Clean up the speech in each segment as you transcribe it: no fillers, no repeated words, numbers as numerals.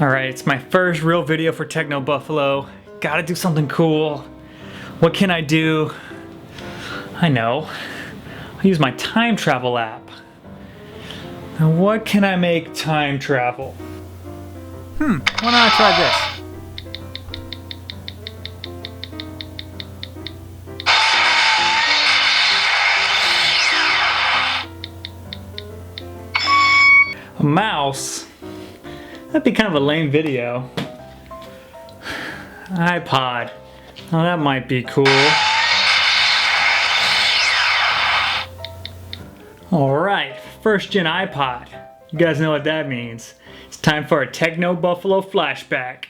Alright, it's my first real video for TechnoBuffalo. Gotta do something cool. What can I do? I know. I'll use my time travel app. Now what can I make time travel? Why not I try this? A mouse? That'd be kind of a lame video. iPod. Oh, that might be cool. Alright, first gen iPod. You guys know what that means. It's time for a TechnoBuffalo flashback.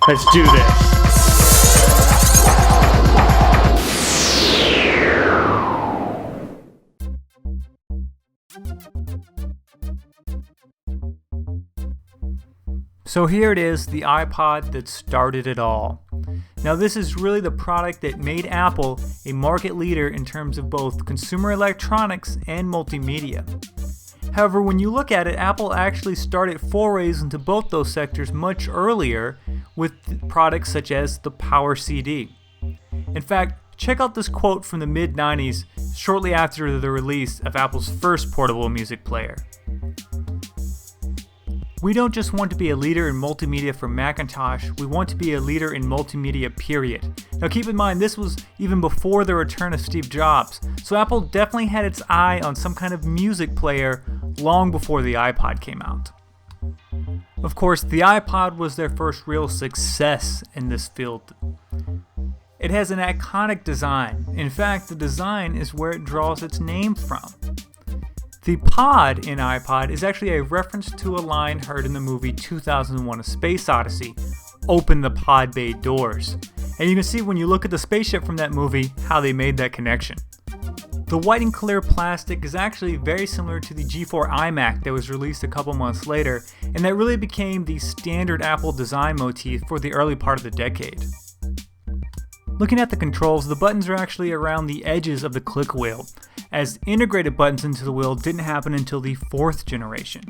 Let's do this. So here it is, the iPod that started it all. Now this is really the product that made Apple a market leader in terms of both consumer electronics and multimedia. However, when you look at it, Apple actually started forays into both those sectors much earlier with products such as the Power CD. In fact, check out this quote from the mid-90s, shortly after the release of Apple's first portable music player. "We don't just want to be a leader in multimedia for Macintosh, we want to be a leader in multimedia, period." Now keep in mind, this was even before the return of Steve Jobs, so Apple definitely had its eye on some kind of music player long before the iPod came out. Of course, the iPod was their first real success in this field. It has an iconic design. In fact, the design is where it draws its name from. The pod in iPod is actually a reference to a line heard in the movie 2001: A Space Odyssey, "Open the pod bay doors." And you can see when you look at the spaceship from that movie how they made that connection. The white and clear plastic is actually very similar to the G4 iMac that was released a couple months later, and that really became the standard Apple design motif for the early part of the decade. Looking at the controls, the buttons are actually around the edges of the click wheel, as integrated buttons into the wheel didn't happen until the 4th generation.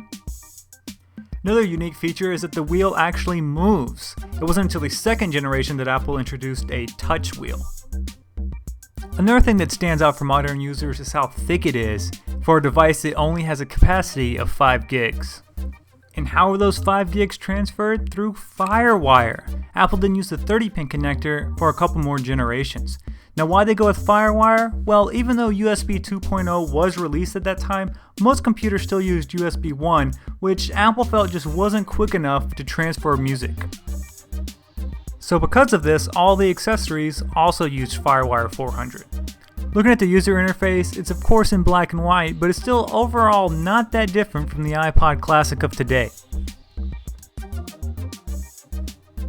Another unique feature is that the wheel actually moves. It wasn't until the 2nd generation that Apple introduced a touch wheel. Another thing that stands out for modern users is how thick it is for a device that only has a capacity of 5 gigs. And how are those 5 gigs transferred? Through FireWire. Apple didn't use the 30-pin connector for a couple more generations. Now why'd they go with FireWire? Well, even though USB 2.0 was released at that time, most computers still used USB 1, which Apple felt just wasn't quick enough to transfer music. So because of this, all the accessories also used FireWire 400. Looking at the user interface, it's of course in black and white, but it's still overall not that different from the iPod Classic of today.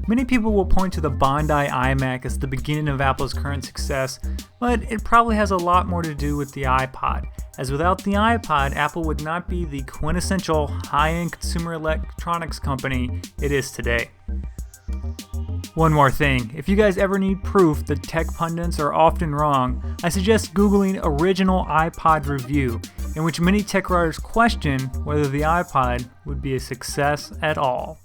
Many people will point to the Bondi iMac as the beginning of Apple's current success, but it probably has a lot more to do with the iPod, as without the iPod, Apple would not be the quintessential high-end consumer electronics company it is today. One more thing, if you guys ever need proof that tech pundits are often wrong, I suggest googling original iPod review, in which many tech writers question whether the iPod would be a success at all.